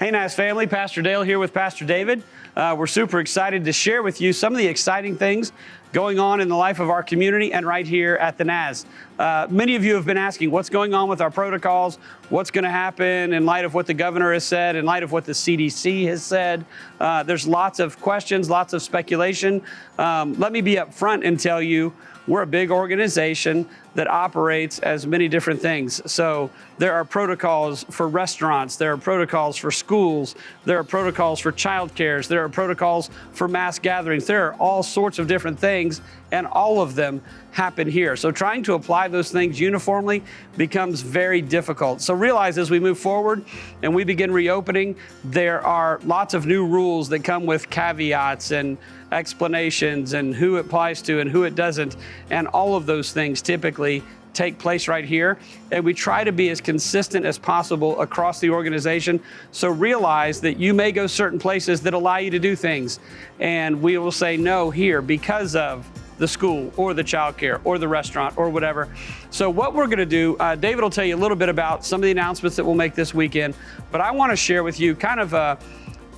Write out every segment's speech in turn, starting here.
Hey, Naz family, Pastor Dale here with Pastor David. We're super excited to share with you some of the exciting things going on in the life of our community and right here at the Naz. Many of you have been asking what's going on with our protocols, what's going to happen in light of what the governor has said, in light of what the CDC has said. There's lots of questions, lots of speculation. Let me be up front and tell you, we're a big organization that operates as many different things. So there are protocols for restaurants, there are protocols for schools, there are protocols for childcares, there are protocols for mass gatherings. There are all sorts of different things, and all of them happen here. So trying to apply those things uniformly becomes very difficult. So realize as we move forward and we begin reopening, there are lots of new rules that come with caveats and explanations and who it applies to and who it doesn't. And all of those things typically take place right here. And we try to be as consistent as possible across the organization. So realize that you may go certain places that allow you to do things. And we will say no here because of the school or the childcare or the restaurant or whatever. So what we're gonna do, David will tell you a little bit about some of the announcements that we'll make this weekend, but I wanna share with you kind of a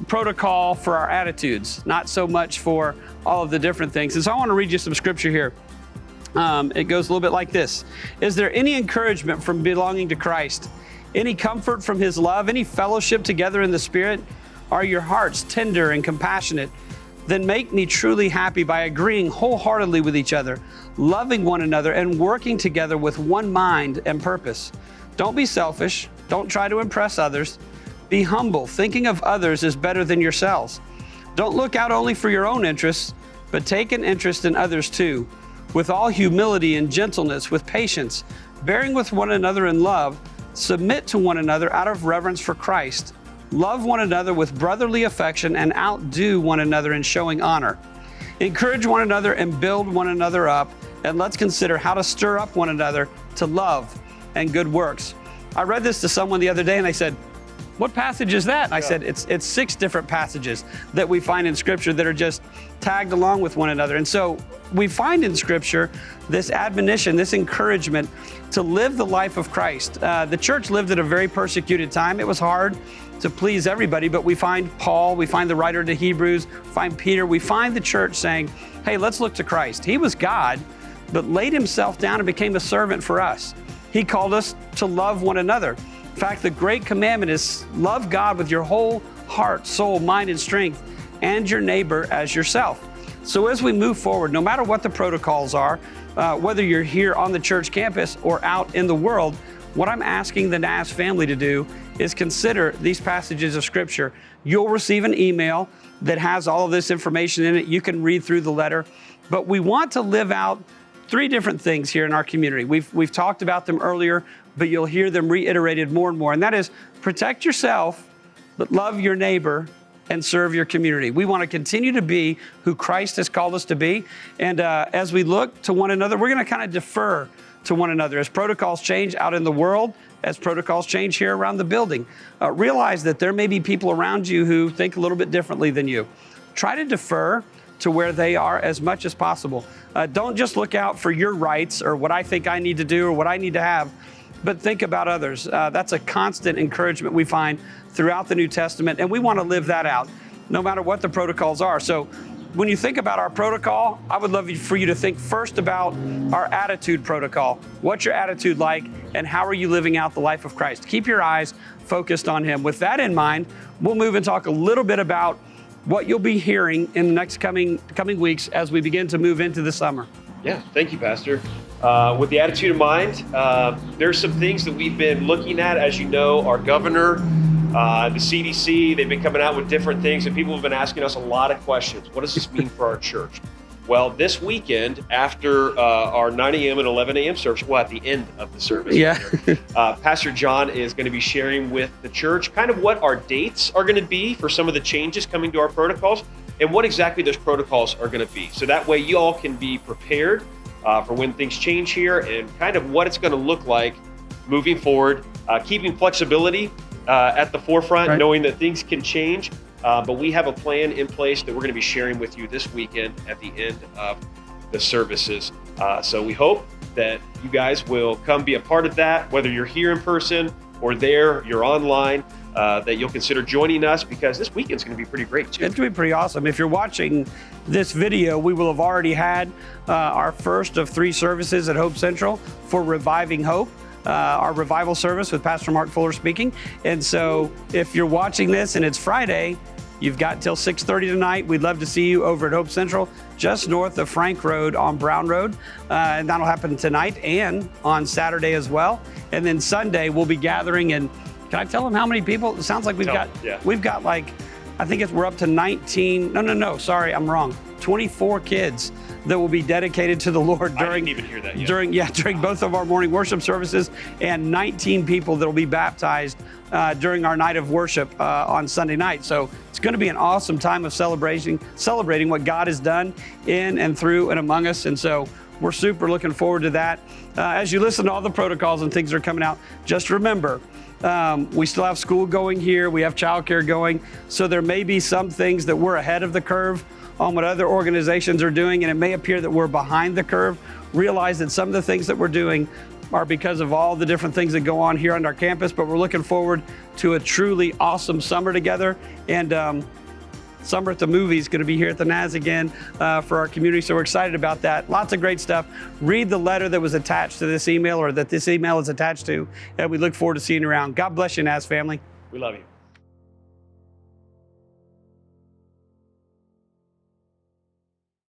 protocol for our attitudes, not so much for all of the different things. And so I wanna read you some scripture here. It goes a little bit like this. Is there any encouragement from belonging to Christ? Any comfort from his love? Any fellowship together in the Spirit? Are your hearts tender and compassionate? Then make me truly happy by agreeing wholeheartedly with each other, loving one another, and working together with one mind and purpose. Don't be selfish. Don't try to impress others. Be humble. Thinking of others is better than yourselves. Don't look out only for your own interests, but take an interest in others too. With all humility and gentleness, with patience, bearing with one another in love, submit to one another out of reverence for Christ. Love one another with brotherly affection and outdo one another in showing honor. Encourage one another and build one another up, and let's consider how to stir up one another to love and good works. I read this to someone the other day and they said, what passage is that? And I said, it's 6 different passages that we find in Scripture that are just tagged along with one another. And so we find in Scripture this admonition, this encouragement to live the life of Christ. The church lived at a very persecuted time. It was hard to please everybody, but we find Paul, we find the writer to Hebrews, find Peter, we find the church saying, hey, let's look to Christ. He was God, but laid himself down and became a servant for us. He called us to love one another. In fact, the great commandment is love God with your whole heart, soul, mind, and strength, and your neighbor as yourself. So as we move forward, no matter what the protocols are, whether you're here on the church campus or out in the world, what I'm asking the Naz family to do is consider these passages of Scripture. You'll receive an email that has all of this information in it. You can read through the letter, but we want to live out 3 different things here in our community. We've talked about them earlier, but you'll hear them reiterated more and more, and that is protect yourself, but love your neighbor and serve your community. We want to continue to be who Christ has called us to be, and as we look to one another, we're going to kind of defer to one another as protocols change out in the world, as protocols change here around the building. Realize that there may be people around you who think a little bit differently than you. Try to defer to where they are as much as possible. Don't just look out for your rights or what I think I need to do or what I need to have, but think about others. That's a constant encouragement we find throughout the New Testament, and we want to live that out no matter what the protocols are. So when you think about our protocol, I would love for you to think first about our attitude protocol. What's your attitude like, and how are you living out the life of Christ? Keep your eyes focused on Him. With that in mind, we'll move and talk a little bit about what you'll be hearing in the next coming weeks as we begin to move into the summer. Yeah, thank you, Pastor. With the attitude in mind, there's some things that we've been looking at. As you know, our governor, the CDC, they've been coming out with different things, and people have been asking us a lot of questions. What does this mean for our church? Well, this weekend, after our 9 a.m. and 11 a.m. service, well, at the end of the service, Pastor John is going to be sharing with the church kind of what our dates are going to be for some of the changes coming to our protocols and what exactly those protocols are going to be. So that way you all can be prepared for when things change here and kind of what it's going to look like moving forward, keeping flexibility at the forefront, right, knowing that things can change. But we have a plan in place that we're going to be sharing with you this weekend at the end of the services. So we hope that you guys will come be a part of that, whether you're here in person or there, you're online. that you'll consider joining us, because this weekend's going to be pretty great too. It's going to be pretty awesome. If you're watching this video, we will have already had our first of 3 services at Hope Central for Reviving Hope. Our revival service with Pastor Mark Fuller speaking. And so if you're watching this and it's Friday, you've got till 6:30 tonight. We'd love to see you over at Hope Central, just north of Frank Road on Brown Road. And that'll happen tonight and on Saturday as well. And then Sunday, we'll be gathering. And can I tell them how many people? It sounds like we've got like, I think we're up to 19. No, sorry, I'm wrong. 24 kids that will be dedicated to the Lord during, I didn't even hear that yet. during both of our morning worship services, and 19 people that will be baptized during our night of worship on Sunday night. So it's going to be an awesome time of celebrating what God has done in and through and among us. And so we're super looking forward to that. As you listen to all the protocols and things that are coming out, just remember, we still have school going here. We have childcare going. So there may be some things that we're ahead of the curve on what other organizations are doing, and it may appear that we're behind the curve. Realize that some of the things that we're doing are because of all the different things that go on here on our campus, but we're looking forward to a truly awesome summer together. And Summer at the Movies is going to be here at the Naz again for our community, so we're excited about that. Lots of great stuff. Read the letter that was attached to this email, or that this email is attached to, and we look forward to seeing you around. God bless you, Naz family. We love you.